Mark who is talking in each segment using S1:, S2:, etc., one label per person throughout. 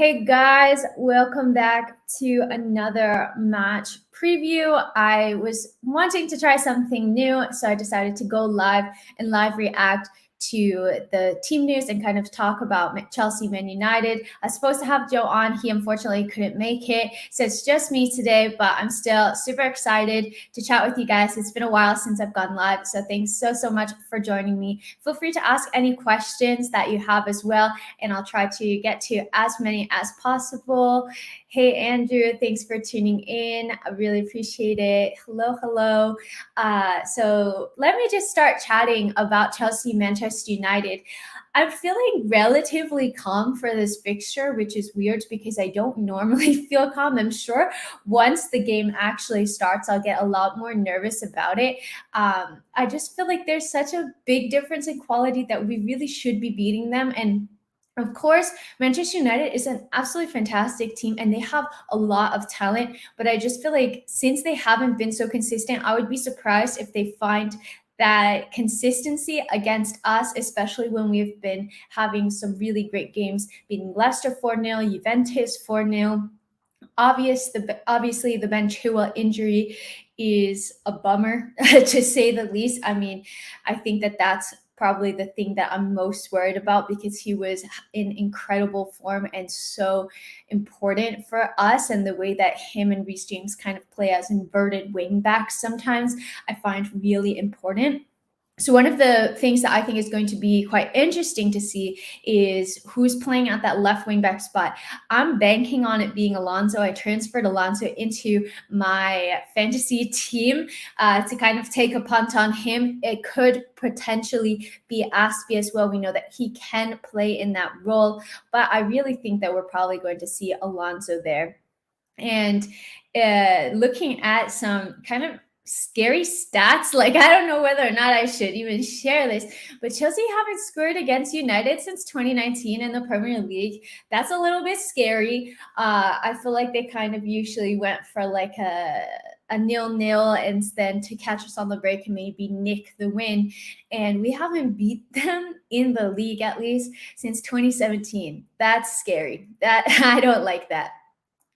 S1: Hey guys, welcome back to another match preview. I was wanting to try something new, so I decided to go live and live react to the team news and kind of talk about Chelsea Man United. I was supposed to have Joe on. He unfortunately couldn't make it. So it's just me today, but I'm still super excited to chat with you guys. It's been a while since I've gone live. So thanks so much for joining me. Feel free to ask any questions that you have as well, and I'll try to get to as many as possible. Hey, Andrew, thanks for tuning in. I really appreciate it. Hello. So let me just start chatting about Chelsea Manchester United. I'm feeling relatively calm for this fixture, which is weird because I don't normally feel calm. I'm sure once the game actually starts, I'll get a lot more nervous about it. I just feel like there's such a big difference in quality that we really should be beating them. And of course, Manchester United is an absolutely fantastic team and they have a lot of talent, but I just feel like since they haven't been so consistent, I would be surprised if they find that consistency against us, especially when we've been having some really great games, beating Leicester 4-0, Juventus 4-0. Obviously, the Ben Chilwell injury is a bummer to say the least. I mean, I think that's probably the thing that I'm most worried about because he was in incredible form and so important for us. And the way that him and Reece James kind of play as inverted wing backs sometimes I find really important. So one of the things that I think is going to be quite interesting to see is who's playing at that left wing back spot. I'm banking on it being Alonso. I transferred Alonso into my fantasy team to kind of take a punt on him. It could potentially be Aspie as well. We know that he can play in that role, but I really think that we're probably going to see Alonso there. And looking at some kind of scary stats, like I don't know whether or not I should even share this, but Chelsea haven't scored against United since 2019 in the Premier League. That's a little bit scary. I feel like they kind of usually went for like a 0-0 and then to catch us on the break and maybe nick the win. And we haven't beat them in the league at least since 2017. That's scary. That I don't like that.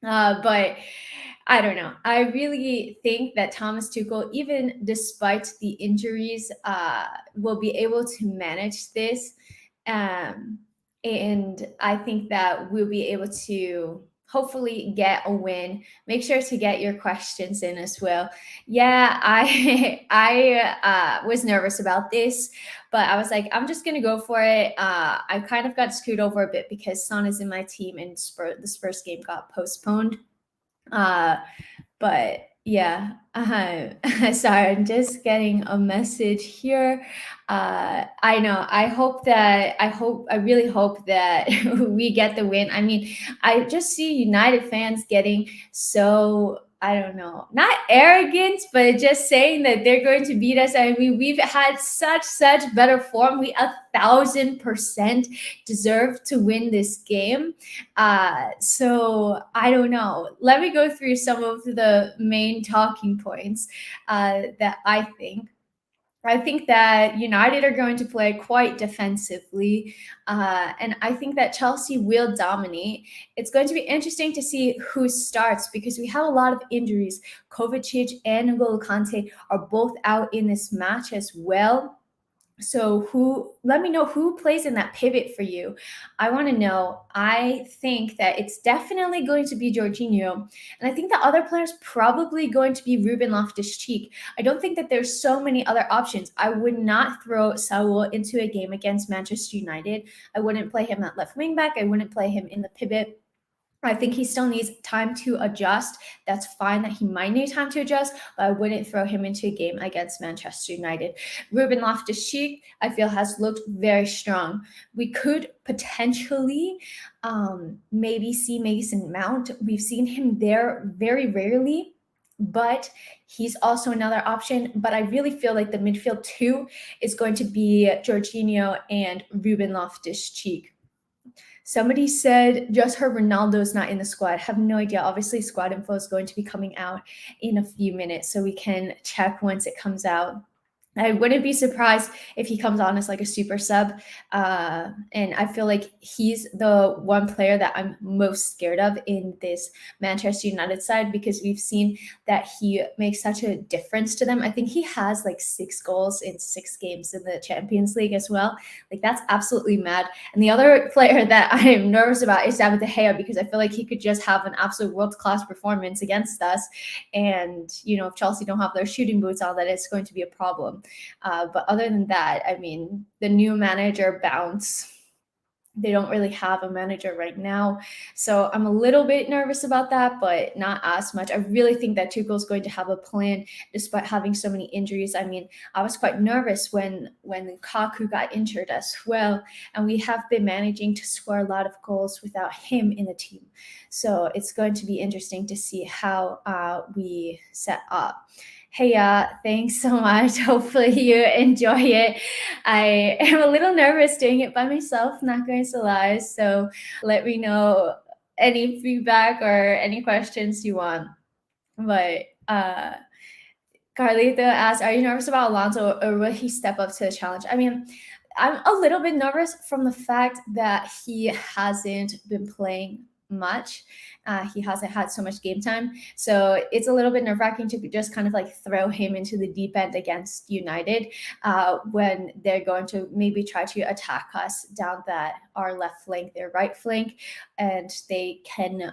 S1: But I don't know. I really think that Thomas Tuchel, even despite the injuries, will be able to manage this. And I think that we'll be able to hopefully get a win. Make sure to get your questions in as well. Yeah, I was nervous about this, but I was like, I'm just gonna go for it. I kind of got screwed over a bit because Son is in my team and the Spurs game got postponed. But yeah, sorry, I'm just getting a message here. I know. I really hope that we get the win. I mean, I just see United fans getting so, I don't know, not arrogant, but just saying that they're going to beat us. I mean, we've had such better form. We 1,000% deserve to win this game. So I don't know. Let me go through some of the main talking points that I think. I think that United are going to play quite defensively, and I think that Chelsea will dominate. It's going to be interesting to see who starts because we have a lot of injuries. Kovacic and N'Golo Kante are both out in this match as well. So let me know who plays in that pivot for you. I want to know. I think that it's definitely going to be Jorginho. And I think the other players probably going to be Ruben Loftus-Cheek. I don't think that there's so many other options. I would not throw Saul into a game against Manchester United. I wouldn't play him at left wing back. I wouldn't play him in the pivot. I think he still needs time to adjust. That's fine that he might need time to adjust, but I wouldn't throw him into a game against Manchester United. Ruben Loftus-Cheek, I feel, has looked very strong. We could potentially maybe see Mason Mount. We've seen him there very rarely, but he's also another option. But I really feel like the midfield two is going to be Jorginho and Ruben Loftus-Cheek. Somebody said just heard Ronaldo's not in the squad. Have no idea. Obviously, squad info is going to be coming out in a few minutes, so we can check once it comes out. I wouldn't be surprised if he comes on as like a super sub. And I feel like he's the one player that I'm most scared of in this Manchester United side, because we've seen that he makes such a difference to them. I think he has like 6 goals in 6 games in the Champions League as well. Like, that's absolutely mad. And the other player that I'm nervous about is David De Gea, because I feel like he could just have an absolute world-class performance against us. And, if Chelsea don't have their shooting boots on, that it's going to be a problem. But other than that, I mean, the new manager bounce, they don't really have a manager right now. So I'm a little bit nervous about that, but not as much. I really think that Tuchel is going to have a plan despite having so many injuries. I mean, I was quite nervous when Lukaku got injured as well. And we have been managing to score a lot of goals without him in the team. So it's going to be interesting to see how we set up. Hey, thanks so much. Hopefully you enjoy it. I am a little nervous doing it by myself, not going to lie. So let me know any feedback or any questions you want. But Carlito asked, are you nervous about Alonso, or will he step up to the challenge? I mean, I'm a little bit nervous from the fact that he hasn't been playing much. He hasn't had so much game time. So it's a little bit nerve-wracking to just kind of like throw him into the deep end against United when they're going to maybe try to attack us down our left flank, their right flank, and they can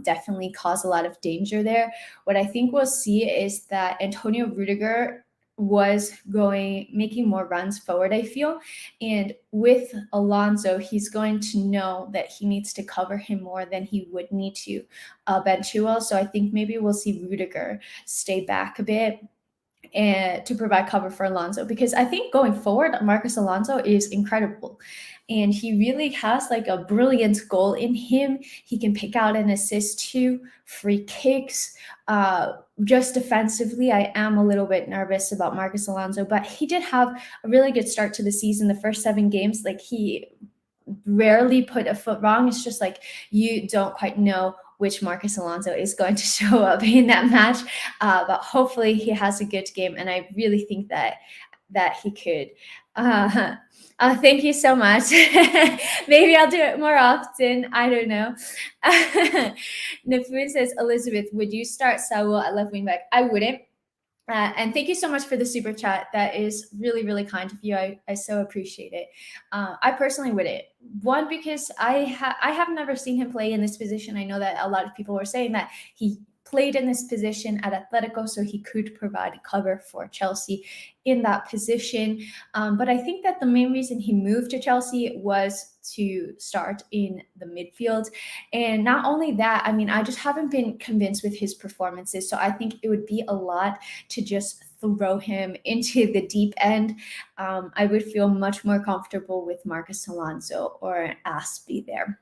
S1: definitely cause a lot of danger there. What I think we'll see is that Antonio Rudiger was making more runs forward, I feel. And with Alonso, he's going to know that he needs to cover him more than he would need to Ben Chilwell. So I think maybe we'll see Rudiger stay back a bit and to provide cover for Alonso, because I think going forward, Marcos Alonso is incredible. And he really has like a brilliant goal in him. He can pick out an assist too, free kicks. Just defensively, I am a little bit nervous about Marcos Alonso, but he did have a really good start to the season. The first 7 games, like, he rarely put a foot wrong. It's just like you don't quite know which Marcos Alonso is going to show up in that match. But hopefully he has a good game, and I really think that he could. Thank you so much. Maybe I'll do it more often. I don't know. Nafun says, Elizabeth, would you start Saul at left wing back? I wouldn't. And thank you so much for the super chat. That is really, really kind of you. I so appreciate it. I personally wouldn't. One, because I have never seen him play in this position. I know that a lot of people were saying that he played in this position at Atletico, so he could provide cover for Chelsea in that position. But I think that the main reason he moved to Chelsea was to start in the midfield. And not only that, I mean, I just haven't been convinced with his performances. So I think it would be a lot to just throw him into the deep end. I would feel much more comfortable with Marcos Alonso or Aspie there.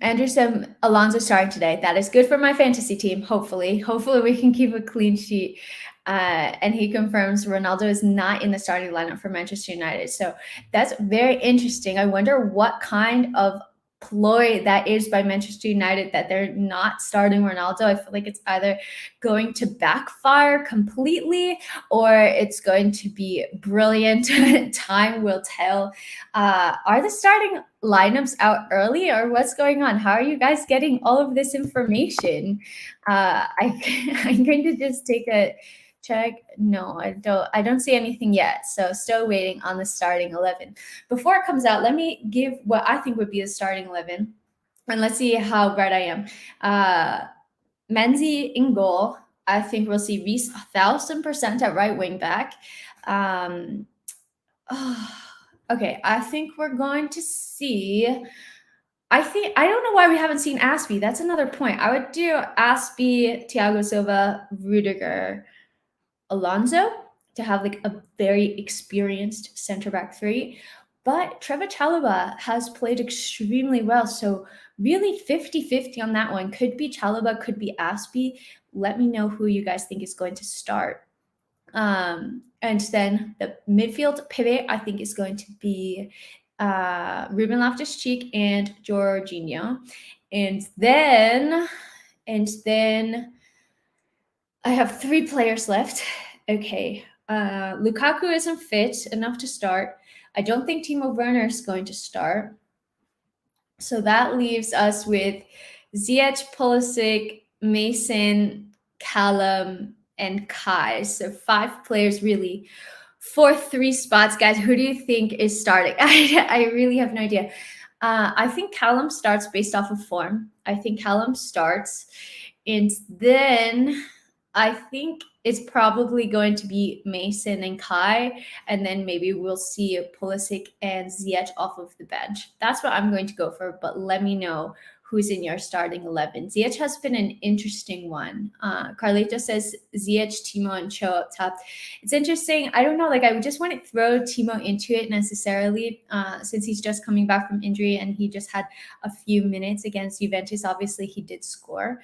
S1: Anderson Alonso starting today. That is good for my fantasy team. Hopefully we can keep a clean sheet. And he confirms Ronaldo is not in the starting lineup for Manchester United. So that's very interesting. I wonder what kind of ploy that is by Manchester United that they're not starting Ronaldo. I feel like it's either going to backfire completely or it's going to be brilliant. Time will tell. Are the starting lineups out early, or what's going on? How are you guys getting all of this information? I'm going to just take a check. No, I don't see anything yet. So still waiting on the starting 11. Before it comes out, let me give what I think would be the starting 11. And let's see how right I am. Menzi in goal. I think we'll see Reece 1,000% at right wing back. Okay, I think we're going to see. I don't know why we haven't seen Aspie. That's another point. I would do Aspie, Thiago Silva, Rudiger, Alonso to have like a very experienced center back 3. But Trevor Chalobah has played extremely well. So really 50-50 on that one. Could be Chalobah, could be Aspie. Let me know who you guys think is going to start. And then the midfield pivot, I think, is going to be Ruben Loftus-Cheek and Jorginho. And then I have 3 players left. Okay. Lukaku isn't fit enough to start. I don't think Timo Werner is going to start. So that leaves us with Ziyech, Pulisic, Mason, Callum, and Kai. So 5 players really for 3 spots, guys. Who do you think is starting? I really have no idea. I think Callum starts based off of form. I think Callum starts. And then I think it's probably going to be Mason and Kai, and then maybe we'll see Pulisic and Ziyech off of the bench. That's what I'm going to go for, but let me know who's in your starting 11. Ziyech has been an interesting one. Carlito says Ziyech, Timo, and Cho up top. It's interesting. I don't know. Like, I just wouldn't throw Timo into it necessarily since he's just coming back from injury and he just had a few minutes against Juventus. Obviously, he did score.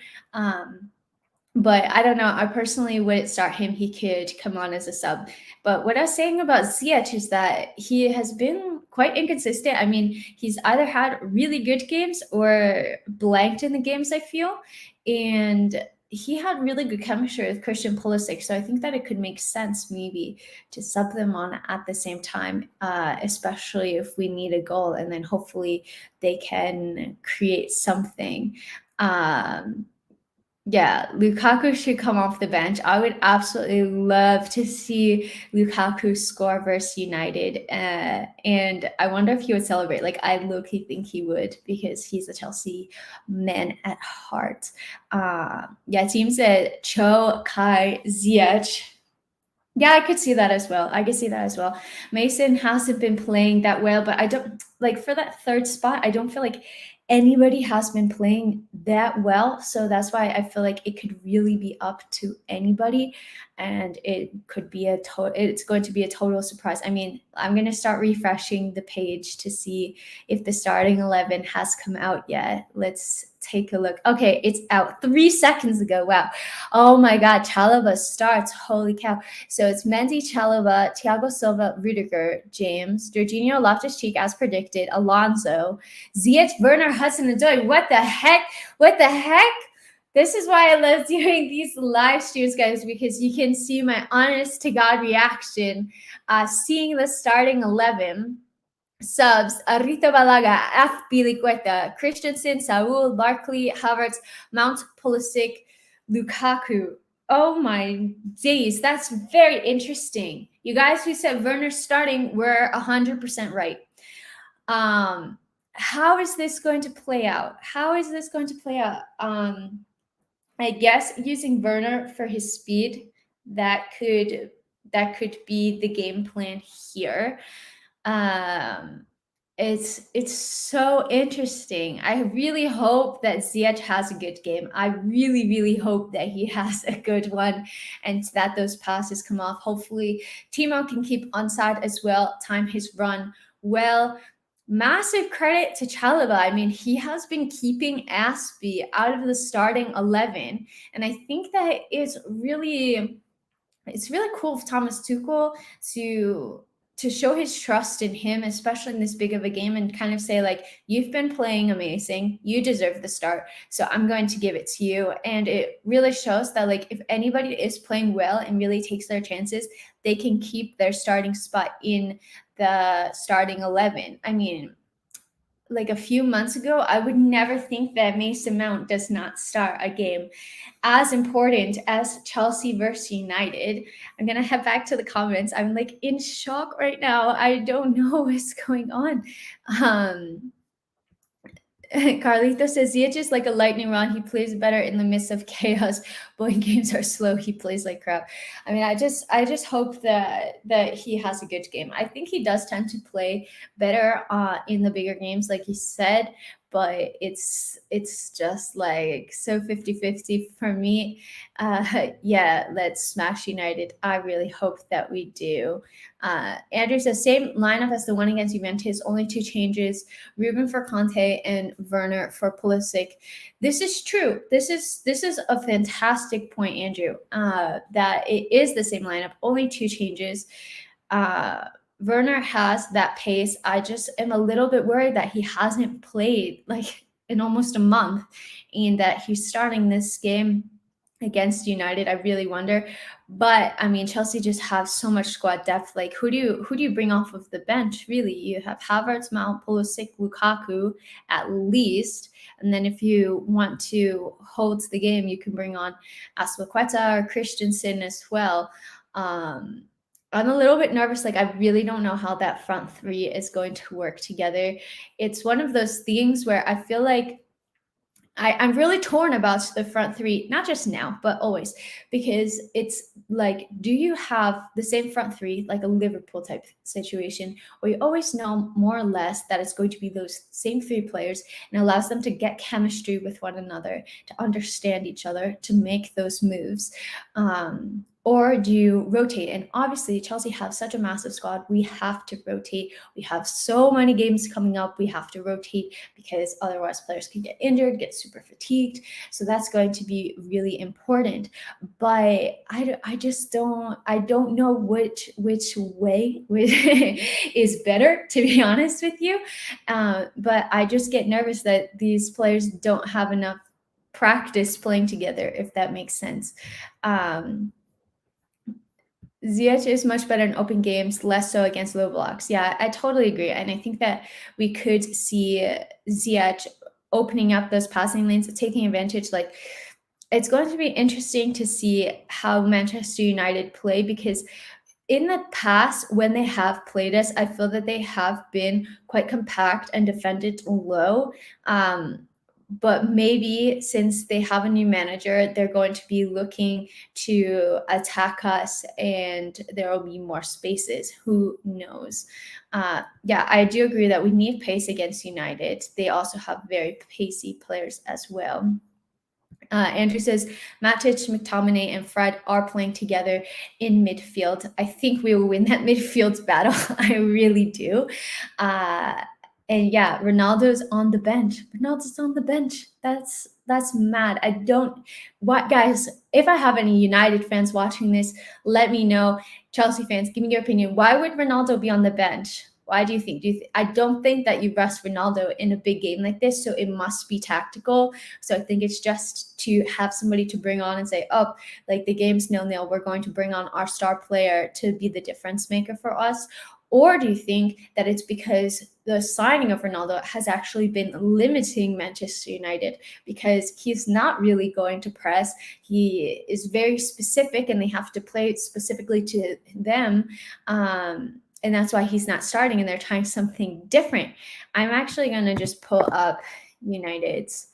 S1: But I don't know. I personally would start him. He could come on as a sub. But what I was saying about Ziyech is that he has been quite inconsistent. I mean, he's either had really good games or blanked in the games, I feel. And he had really good chemistry with Christian Pulisic. So I think that it could make sense maybe to sub them on at the same time, especially if we need a goal. And then hopefully they can create something. Yeah, Lukaku should come off the bench. I would absolutely love to see Lukaku score versus United. And I wonder if he would celebrate. Like, I low-key think he would because he's a Chelsea man at heart. Yeah, team said Cho, Kai, Ziyech. Yeah, I could see that as well. I could see that as well. Mason hasn't been playing that well, but I don't like for that 3rd spot. I don't feel like anybody has been playing that well. So that's why I feel like it could really be up to anybody. And it could be it's going to be a total surprise. I mean, I'm going to start refreshing the page to see if the starting 11 has come out yet. Let's take a look. Okay, it's out 3 seconds ago. Wow. Oh my God, Chalobah starts. Holy cow. So it's Mendy, Chalobah, Thiago Silva, Rudiger, James, Jorginho, Loftus-Cheek as predicted, Alonso, Ziyech, Werner, Hudson-Odoi. What the heck? What the heck? This is why I love doing these live streams, guys, because you can see my honest to God reaction, seeing the starting 11. Subs, Rito Balaga, F. Biliqueta, Christensen, Saul, Barkley, Havertz, Mount, Pulisic, Lukaku. Oh my days, that's very interesting. You guys who said Werner starting were 100% right. How is this going to play out? How is this going to play out? I guess using Werner for his speed, that could be the game plan here. It's so interesting. I really hope that Ziyech has a good game. I really, really hope that he has a good one and that those passes come off. Hopefully, Timo can keep onside as well, time his run well. Massive credit to Chalobah. I mean, he has been keeping Aspie out of the starting 11. And I think that it's really cool of Thomas Tuchel to show his trust in him, especially in this big of a game, and kind of say, like, you've been playing amazing. You deserve the start. So I'm going to give it to you. And it really shows that, like, if anybody is playing well and really takes their chances, they can keep their starting spot in the starting 11. I mean, like a few months ago, I would never think that Mason Mount does not start a game as important as Chelsea versus United. I'm going to head back to the comments. I'm like in shock right now. I don't know what's going on. Carlito says Ziyech is like a lightning rod. He plays better in the midst of chaos. But when games are slow, he plays like crap. I mean, I just hope that he has a good game. I think he does tend to play better in the bigger games, like you said. But it's just like so 50-50 for me. Yeah, let's smash United. I really hope that we do. Andrew says same lineup as the one against Juventus, only 2 changes: Ruben for Kante and Werner for Pulisic. This is true. This is a fantastic point, Andrew. That it is the same lineup, only 2 changes. Werner has that pace. I just am a little bit worried that he hasn't played like in almost a month and that he's starting this game against United, I really wonder. But I mean, Chelsea just have so much squad depth. Like, who do you bring off of the bench? Really, you have Havertz, Mount, Pulisic, Lukaku, at least. And then if you want to hold the game, you can bring on Aspilicueta or Christensen as well. I'm a little bit nervous. Like, I really don't know how that front three is going to work together. It's one of those things where I feel like I'm really torn about the front three, not just now, but always, because it's like, do you have the same front three, like a Liverpool type situation, where you always know more or less that it's going to be those same three players and allows them to get chemistry with one another, to understand each other, to make those moves? Or do you rotate? And obviously, Chelsea have such a massive squad. We have to rotate. We have so many games coming up. We have to rotate because otherwise players can get injured, get super fatigued. So that's going to be really important. But I just don't know which way is better, to be honest with you. But I just get nervous that these players don't have enough practice playing together, if that makes sense. Ziyech is much better in open games, less so against low blocks. Yeah, I totally agree. And I think that we could see Ziyech opening up those passing lanes, taking advantage. Like, it's going to be interesting to see how Manchester United play, because in the past, when they have played us, I feel that they have been quite compact and defended low. But maybe since they have a new manager, they're going to be looking to attack us and there will be more spaces. Who knows? Yeah, I do agree that we need pace against United. They also have very pacey players as well. Andrew says Matic, McTominay, and Fred are playing together in midfield. I think we will win that midfield battle. I really do. And yeah, Ronaldo's on the bench. Ronaldo's on the bench. That's mad. What guys, if I have any United fans watching this, let me know. Chelsea fans, give me your opinion. Why would Ronaldo be on the bench? Why do you think? I don't think that you rest Ronaldo in a big game like this, so it must be tactical. So I think it's just to have somebody to bring on and say, oh, like the game's 0-0, we're going to bring on our star player to be the difference maker for us. Or do you think that it's because the signing of Ronaldo has actually been limiting Manchester United, because he's not really going to press? He is very specific and they have to play specifically to them. And that's why he's not starting, and they're trying something different. I'm actually going to just pull up United's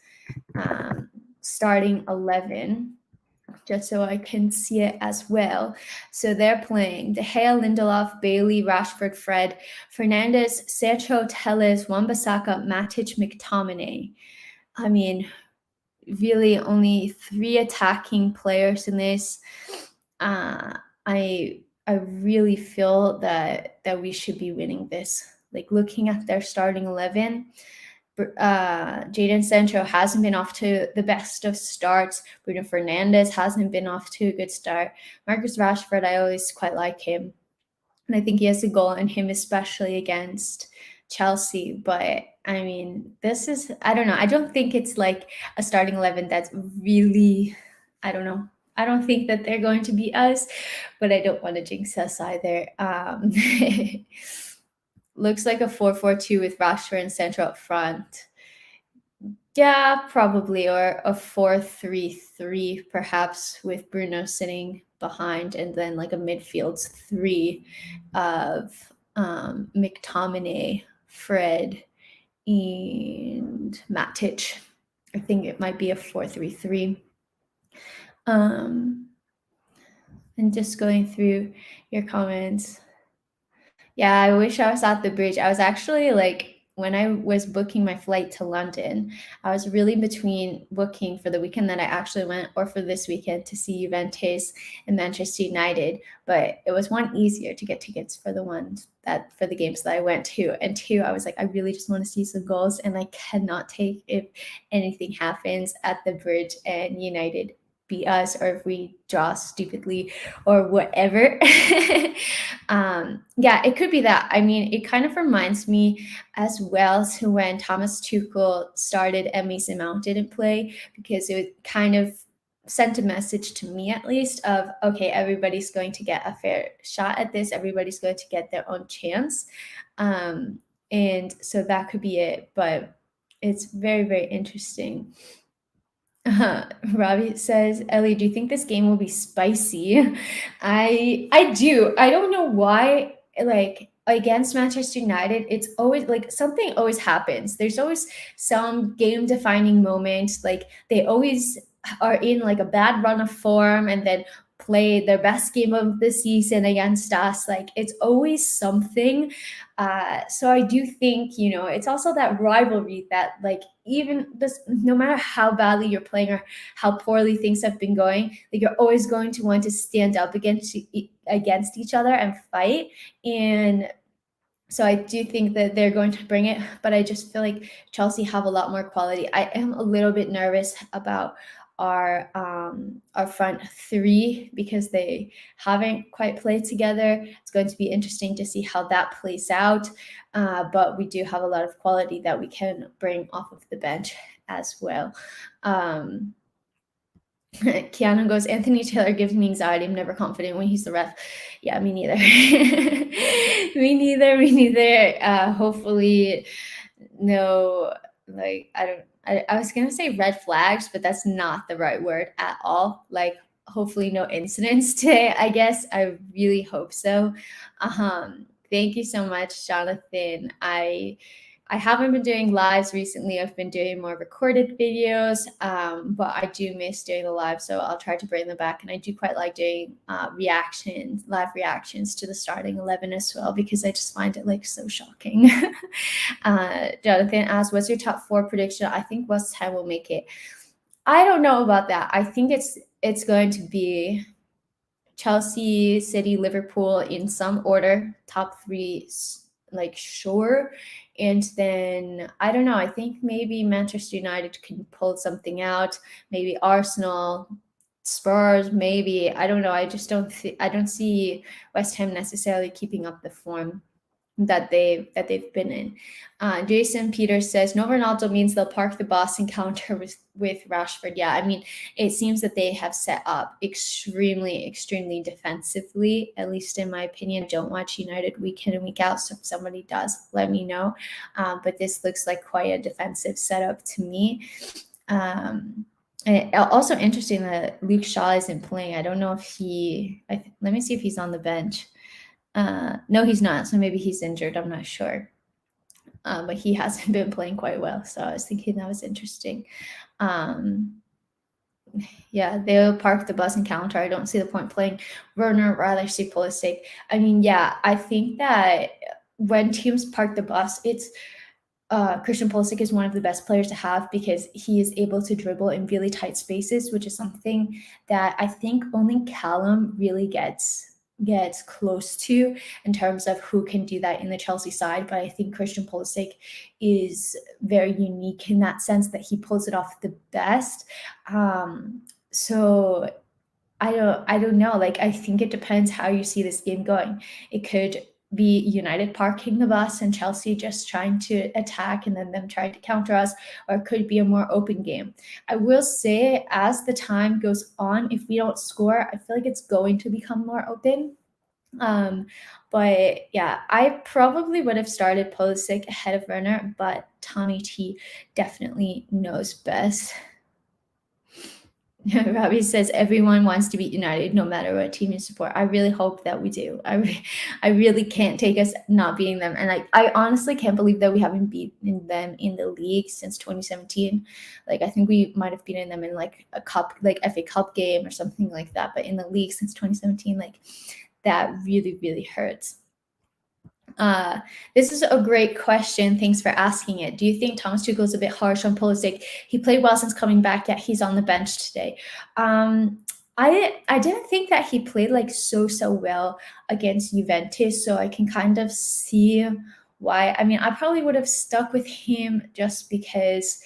S1: starting 11 just so I can see it as well. So they're playing De Gea, Lindelof, Bailey, Rashford, Fred, Fernandes, Sancho, Telles, Wan-Bissaka, Matic, McTominay. I mean, really only 3 attacking players in this. I really feel that we should be winning this. Like, looking at their starting 11, Jadon Sancho hasn't been off to the best of starts. Bruno Fernandes hasn't been off to a good start. Marcus Rashford, I always quite like him. And I think he has a goal in him, especially against Chelsea. But I mean, I don't know. I don't think it's like a starting 11 that's really, I don't know. I don't think that they're going to beat us, but I don't want to jinx us either. Looks like a 4-4-2 with Rashford and Sancho up front. Yeah, probably. Or a 4-3-3, perhaps, with Bruno sitting behind, and then like a midfield 3 of McTominay, Fred, and Matic. I think it might be a 4-3-3. And just going through your comments. Yeah, I wish I was at the bridge. I was actually like, when I was booking my flight to London, I was really between booking for the weekend that I actually went or for this weekend to see Juventus and Manchester United. But it was, one, easier to get tickets for the games that I went to. And 2, I was like, I really just want to see some goals, and I cannot take if anything happens at the bridge and United beat us, or if we draw stupidly or whatever. Yeah, it could be that. I mean, it kind of reminds me as well to when Thomas Tuchel started and Mason Mount didn't play, because it kind of sent a message to me, at least, of, okay, everybody's going to get a fair shot at this. Everybody's going to get their own chance. And so that could be it. But it's very, very interesting. Robbie says, Ellie, do you think this game will be spicy? I do. I don't know why, like, against Manchester United, it's always like something always happens. There's always some game defining moment. Like, they always are in like a bad run of form and then play their best game of the season against us. Like, it's always something. So I do think, you know, it's also that rivalry that, like, even this, no matter how badly you're playing or how poorly things have been going, like, you're always going to want to stand up against each other and fight. And so I do think that they're going to bring it, but I just feel like Chelsea have a lot more quality. I am a little bit nervous about our front three because they haven't quite played together. It's going to be interesting to see how that plays out. But we do have a lot of quality that we can bring off of the bench as well. Keanu goes, Anthony Taylor gives me anxiety. I'm never confident when he's the ref. Yeah, me neither. Me neither. Hopefully, no, like, I was going to say red flags, but that's not the right word at all. Like, hopefully no incidents today, I guess. I really hope so. Thank you so much, Jonathan. I haven't been doing lives recently. I've been doing more recorded videos, but I do miss doing the live, so I'll try to bring them back. And I do quite like doing live reactions to the starting 11 as well, because I just find it like so shocking. Jonathan asks, what's your top 4 prediction? I think West Ham will make it. I don't know about that. I think it's going to be Chelsea, City, Liverpool in some order, top 3, like, sure. And then I don't know, I think maybe Manchester United can pull something out, maybe Arsenal, Spurs, maybe. I don't know. I just don't see West Ham necessarily keeping up the form that they've been in. Jason Peters says, no Ronaldo means they'll park the bus and counter with Rashford. Yeah, I mean, it seems that they have set up extremely defensively, at least in my opinion. I don't watch United week in and week out, so if somebody does, let me know. But this looks like quite a defensive setup to me. And also interesting that Luke Shaw isn't playing. I don't know if let me see if he's on the bench. No, he's not. So maybe he's injured. I'm not sure. But he hasn't been playing quite well. So I was thinking that was interesting. Yeah, they'll park the bus and counter. I don't see the point playing Werner, rather see Pulisic. I mean, yeah, I think that when teams park the bus, it's Christian Pulisic is one of the best players to have because he is able to dribble in really tight spaces, which is something that I think only Callum really gets close to in terms of who can do that in the Chelsea side. But I think Christian Pulisic is very unique in that sense that he pulls it off the best. So I don't know. Like, I think it depends how you see this game going. It could be United parking the bus and Chelsea just trying to attack and then them trying to counter us, or it could be a more open game. I will say, as the time goes on, if we don't score, I feel like it's going to become more open. But yeah, I probably would have started Pulisic ahead of Werner, but Tommy T definitely knows best. Robbie says everyone wants to beat United no matter what team you support. I really hope that we do. I really can't take us not beating them. And I honestly can't believe that we haven't beaten them in the league since 2017. Like, I think we might have beaten them in like a cup, like FA Cup game or something like that. But in the league since 2017, like, that really hurts. This is a great question. Thanks for asking it. Do you think Thomas Tuchel is a bit harsh on Pulisic? He played well since coming back, yet he's on the bench today. I didn't think that he played like so well against Juventus, so I can kind of see why. I mean, I probably would have stuck with him just because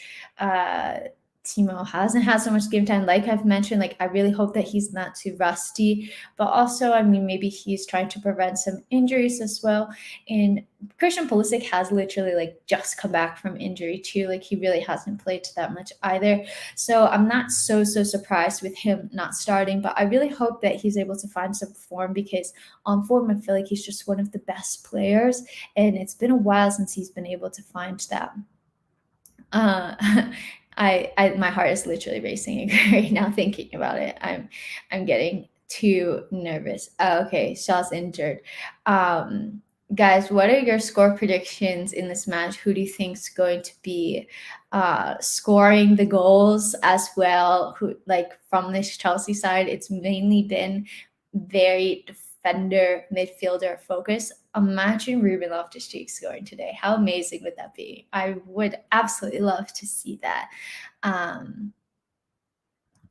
S1: Timo hasn't had so much game time. Like I've mentioned, like I really hope that he's not too rusty, but also, I mean, maybe he's trying to prevent some injuries as well. And Christian Pulisic has literally like just come back from injury too. Like he really hasn't played that much either. So I'm not so surprised with him not starting, but I really hope that he's able to find some form, because on form, I feel like he's just one of the best players, and it's been a while since he's been able to find that. I my heart is literally racing right now thinking about it. I'm getting too nervous. Okay, Shaw's injured. Guys, what are your score predictions in this match? Who do you think's going to be scoring the goals as well? Who, like, from this Chelsea side, it's mainly been very defender midfielder focus. Imagine Ruben Loftus-Cheek scoring today. How amazing would that be? I would absolutely love to see that.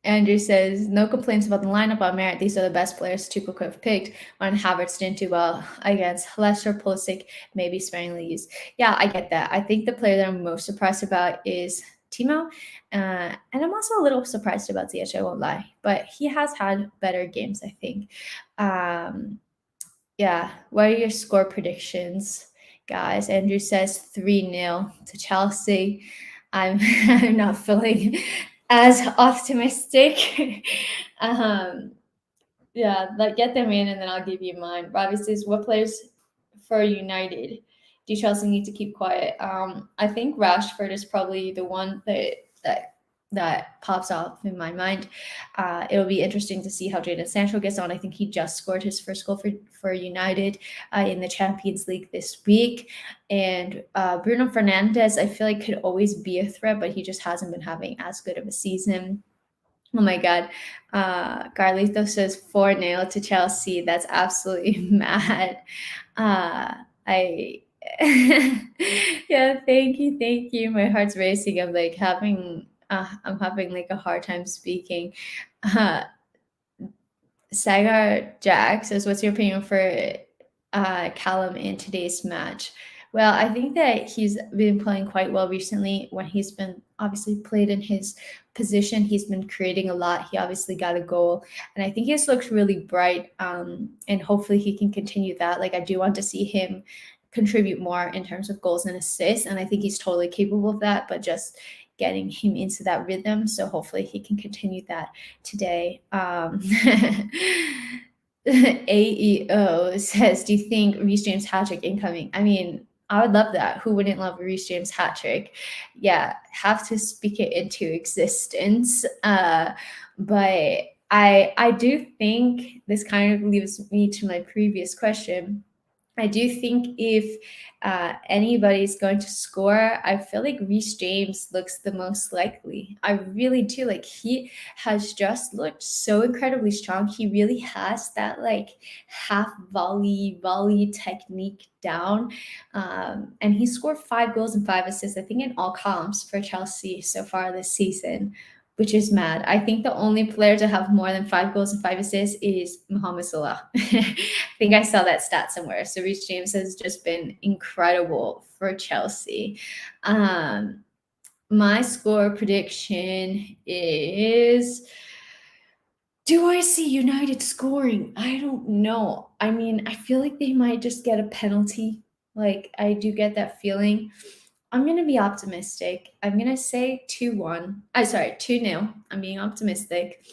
S1: Andrew says, no complaints about the lineup on merit. These are the best players Tuchel could have picked when Havertz didn't do well against Leicester. Pulisic maybe sparingly used. Yeah, I get that. I think the player that I'm most surprised about is Timo. And I'm also a little surprised about Ziyech, I won't lie. But he has had better games, I think. Yeah, what are your score predictions, guys? Andrew says 3-0 to Chelsea. I'm I'm not feeling as optimistic. Yeah, like get them in and then I'll give you mine. Robbie says, what players for United do Chelsea need to keep quiet? I think Rashford is probably the one that pops off in my mind. It'll be interesting to see how Jadon Sancho gets on. I think he just scored his first goal for United in the Champions League this week. And Bruno Fernandes, I feel like could always be a threat, but he just hasn't been having as good of a season. Oh my God. Carlito says 4-0 to Chelsea. That's absolutely mad. I yeah, thank you. My heart's racing. I'm having like a hard time speaking. Sagar Jack says, what's your opinion for Callum in today's match? Well, I think that he's been playing quite well recently. When he's been obviously played in his position, he's been creating a lot. He obviously got a goal, and I think he's looked really bright. And hopefully he can continue that. Like I do want to see him contribute more in terms of goals and assists, and I think he's totally capable of that. But just getting him into that rhythm, so hopefully he can continue that today. AEO says, do you think Reece James hat-trick incoming? I mean, I would love that. Who wouldn't love a Reece James hat-trick? Yeah, have to speak it into existence. But I do think this kind of leaves me to my previous question. I do think if anybody's going to score, I feel like Reece James looks the most likely. I really do. Like he has just looked so incredibly strong. He really has that like half volley technique down. And he scored 5 goals and 5 assists, I think in all comps for Chelsea so far this season, which is mad. I think the only player to have more than 5 goals and 5 assists is Mohamed Salah. I think I saw that stat somewhere. So Reece James has just been incredible for Chelsea. My score prediction is, do I see United scoring? I don't know. I mean, I feel like they might just get a penalty. Like, I do get that feeling. I'm going to be optimistic. I'm going to say 2-1. 2-0. I'm being optimistic.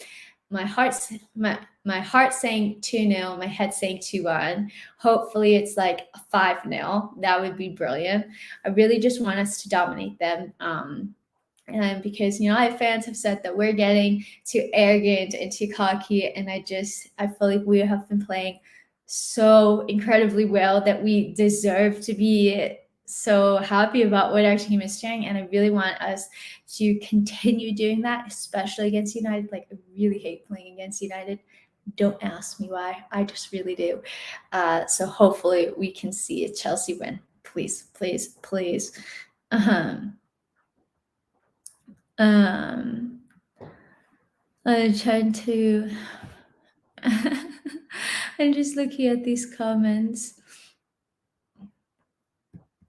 S1: My heart saying 2-0, my head saying 2-1. Hopefully it's like a 5-0. That would be brilliant. I really just want us to dominate them. And because United fans have said that we're getting too arrogant and too cocky, and I feel like we have been playing so incredibly well that we deserve to be so happy about what our team is doing. And I really want us to continue doing that, especially against United. Like I really hate playing against United. Don't ask me why. I just really do. So hopefully we can see a Chelsea win. Please. I'm trying to I'm just looking at these comments.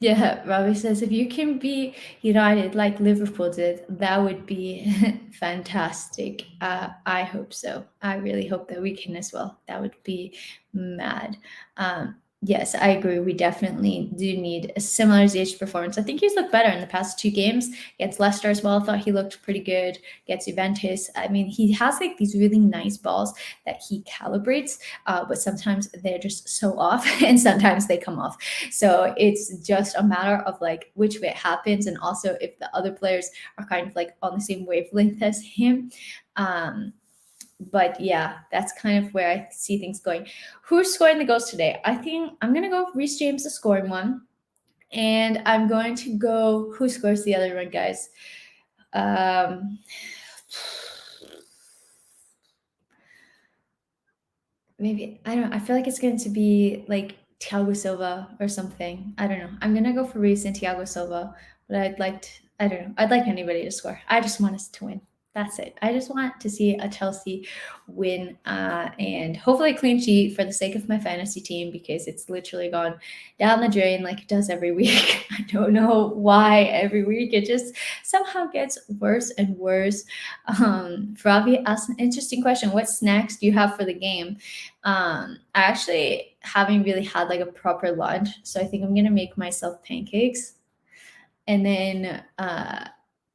S1: Yeah, Robbie says if you can be United like Liverpool did, that would be fantastic. I hope so. I really hope that we can as well. That would be mad. Yes, I agree. We definitely do need a similar ZH performance. I think he's looked better in the past two games. Against Leicester as well, I thought he looked pretty good. Against Juventus, I mean, he has like these really nice balls that he calibrates, but sometimes they're just so off, and sometimes they come off. So it's just a matter of like which way it happens, and also if the other players are kind of like on the same wavelength as him. But yeah, that's kind of where I see things going. Who's scoring the goals today? I think I'm gonna go Reece James, the scoring one, and I'm going to go who scores the other one, guys. Um, maybe I don't know. I feel like it's going to be like Thiago Silva or something. I don't know. I'm gonna go for Reece and Thiago Silva, but I don't know. I'd like anybody to score. I just want us to win. That's it. I just want to see a Chelsea win, and hopefully a clean sheet for the sake of my fantasy team, because it's literally gone down the drain like it does every week. I don't know why every week it just somehow gets worse and worse. Ravi asked an interesting question. What snacks do you have for the game? I actually haven't really had like a proper lunch, so I think I'm gonna make myself pancakes, and then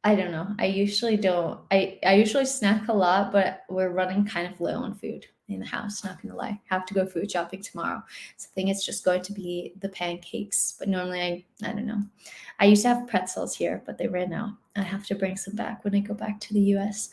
S1: I don't know. I usually don't. I usually snack a lot, but we're running kind of low on food in the house. Not gonna lie, have to go food shopping tomorrow. So I think it's just going to be the pancakes. But normally, I don't know. I used to have pretzels here, but they ran out. I have to bring some back when I go back to the U.S.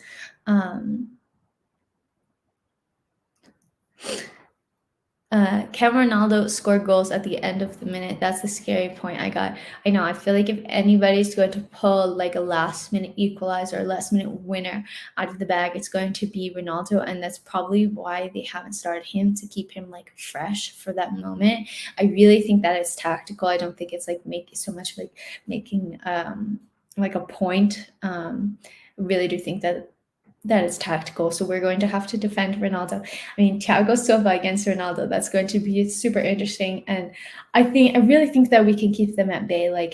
S1: Can Ronaldo score goals at the end of the minute? That's the scary point I got. I know. I feel like if anybody's going to pull like a last minute equalizer or last minute winner out of the bag, it's going to be Ronaldo. And that's probably why they haven't started him, to keep him like fresh for that moment. I really think that it's tactical. I don't think it's like making so much like making like a point. I really do think that is tactical. So we're going to have to defend Ronaldo. I mean, Thiago Silva against Ronaldo, that's going to be super interesting. And I really think that we can keep them at bay. Like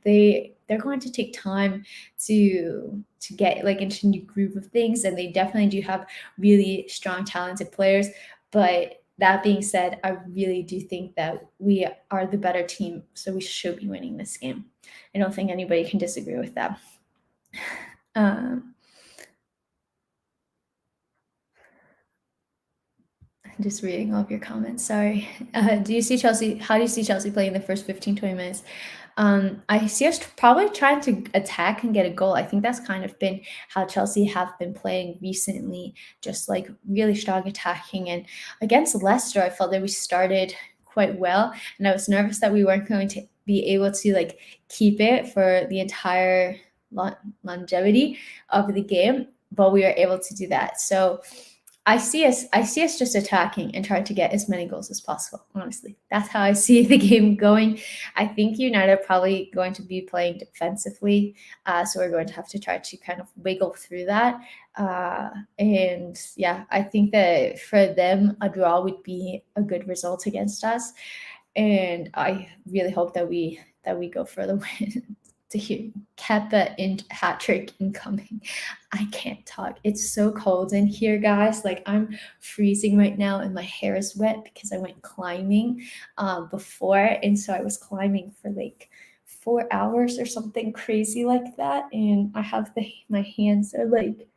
S1: they're going to take time to get like into new groove of things. And they definitely do have really strong, talented players. But that being said, I really do think that we are the better team. So we should be winning this game. I don't think anybody can disagree with that. Um, Just reading all of your comments. Sorry. Do you see Chelsea? How do you see Chelsea playing the first 15, 20 minutes? I see us probably trying to attack and get a goal. I think that's kind of been how Chelsea have been playing recently, just like really strong attacking. And against Leicester, I felt that we started quite well. And I was nervous that we weren't going to be able to like keep it for the entire longevity of the game, but we were able to do that. So I see us just attacking and trying to get as many goals as possible. Honestly, that's how I see the game going. I think United are probably going to be playing defensively, so we're going to have to try to kind of wiggle through that. And yeah, I think that for them, a draw would be a good result against us, and I really hope that we go for the win. To hear Kepa in hat trick incoming. I can't talk. It's so cold in here, guys. Like I'm freezing right now, and my hair is wet because I went climbing before, and so I was climbing for like 4 hours or something crazy like that, and I have my hands are like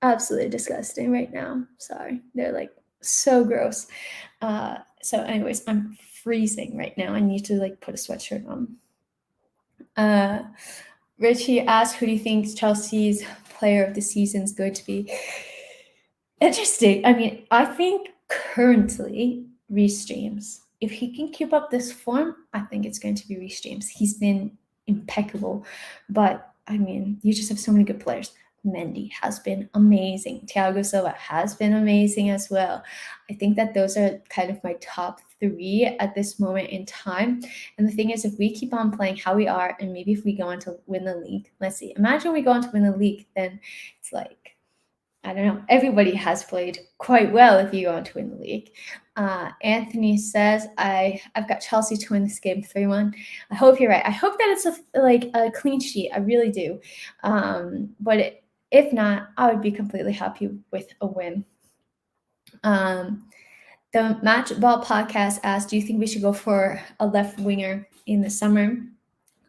S1: absolutely disgusting right now. Sorry, they're like so gross. So, anyways, I'm freezing right now. I need to like put a sweatshirt on. Richie asked, who do you think Chelsea's player of the season is going to be? Interesting. I mean, I think currently Reece James. If he can keep up this form, I think it's going to be Reece James. He's been impeccable. But I mean, you just have so many good players. Mendy has been amazing. Thiago Silva has been amazing as well. I think that those are kind of my top three at this moment in time. And the thing is, if we keep on playing how we are, and maybe if we go on to win the league, let's see, imagine we go on to win the league, then it's like I don't know. Everybody has played quite well if you want to win the league. Anthony says, I've got Chelsea to win this game 3-1. I hope you're right. I hope that it's a clean sheet. I really do. But if not, I would be completely happy with a win. The Match Ball podcast asked, do you think we should go for a left winger in the summer?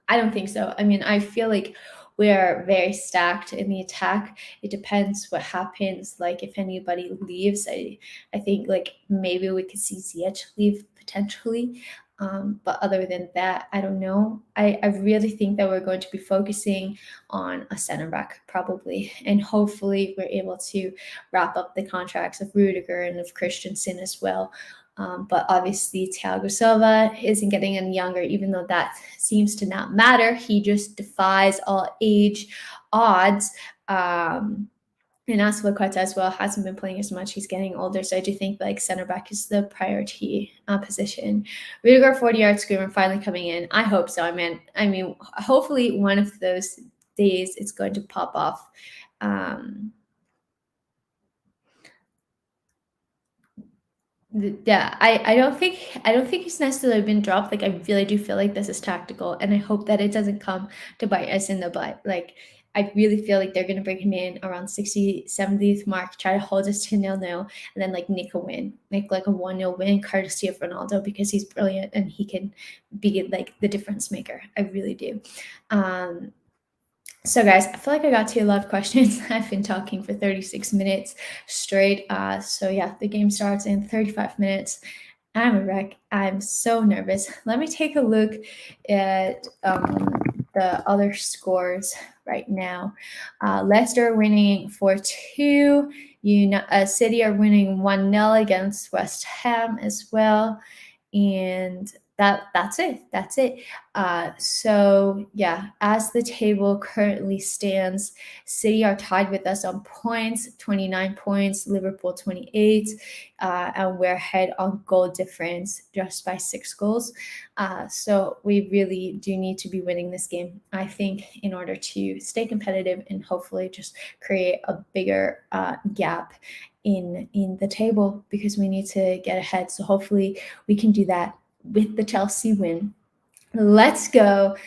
S1: I don't think so. I mean, I feel like we are very stacked in the attack. It depends what happens. Like if anybody leaves, I think like maybe we could see Ziyech leave potentially. But other than that, I don't know. I really think that we're going to be focusing on a center back probably. And hopefully we're able to wrap up the contracts of Rudiger and of Christensen as well. But obviously, Thiago Silva isn't getting any younger, even though that seems to not matter. He just defies all age odds. And Aspilicueta as well hasn't been playing as much. He's getting older. So I do think like center back is the priority position. Rudiger 40-yard screamer finally coming in. I hope so. I mean, hopefully one of those days it's going to pop off. Yeah, I don't think he's necessarily been dropped. Like I really do feel like this is tactical, and I hope that it doesn't come to bite us in the butt. Like I really feel like they're gonna bring him in around 60th, 70th mark, try to hold us to 0-0, and then like nick a win, make like a 1-0 win, courtesy of Ronaldo because he's brilliant and he can be like the difference maker. I really do. So guys, I feel like I got to a lot of questions. I've been talking for 36 minutes straight. So yeah, the game starts in 35 minutes. I'm a wreck. I'm so nervous. Let me take a look at the other scores right now. Leicester winning 4-2. City are winning 1-0 against West Ham as well. And that's it. So yeah, as the table currently stands, City are tied with us on points, 29 points, Liverpool 28, and we're ahead on goal difference just by 6 goals. So we really do need to be winning this game, I think, in order to stay competitive and hopefully just create a bigger gap in the table, because we need to get ahead. So hopefully we can do that with the Chelsea win. Let's go.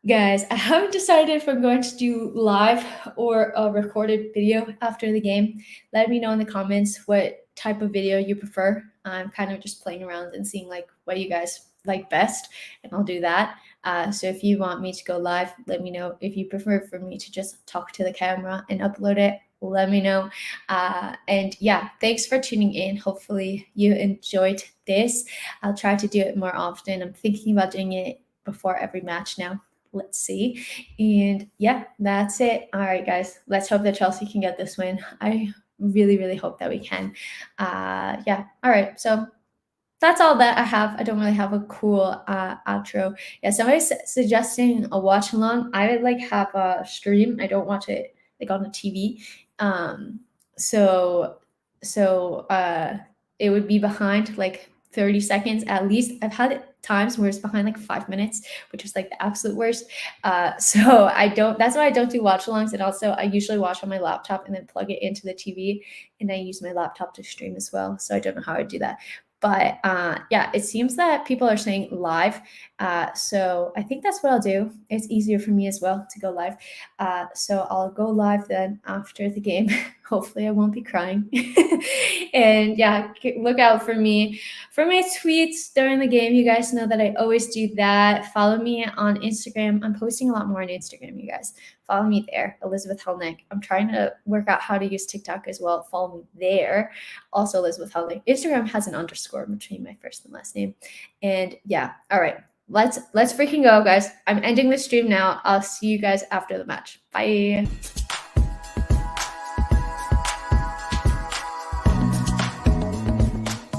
S1: Guys, I haven't decided if I'm going to do live or a recorded video after the game. Let me know in the comments what type of video you prefer. I'm kind of just playing around and seeing like what you guys like best, and I'll do that. So if you want me to go live, let me know. If you prefer for me to just talk to the camera and upload it, let me know. And yeah, thanks for tuning in. Hopefully you enjoyed this. I'll try to do it more often. I'm thinking about doing it before every match now. Let's see. And yeah, that's it. All right, guys, let's hope that Chelsea can get this win. I really, really hope that we can. Yeah. All right. So that's all that I have. I don't really have a cool outro. Yeah, somebody's suggesting a watch along. I would like have a stream. I don't watch it like on the TV. So it would be behind like 30 seconds at least. I've had times where it's behind like 5 minutes, which is like the absolute worst. So that's why I don't do watch alongs. And also I usually watch on my laptop and then plug it into the TV, and I use my laptop to stream as well. So I don't know how I do that. But yeah, it seems that people are saying live. So I think that's what I'll do. It's easier for me as well to go live. So I'll go live then after the game. Hopefully I won't be crying. And yeah, look out for me for my tweets during the game. You guys know that I always do that. Follow me on Instagram. I'm posting a lot more on Instagram, you guys. Follow me there, Elizabeth Helnick. I'm trying to work out how to use TikTok as well. Follow me there. Also, Elizabeth Helnick. Instagram has an underscore between my first and last name. And yeah, all right. Let's freaking go, guys. I'm ending the stream now. I'll see you guys after the match. Bye.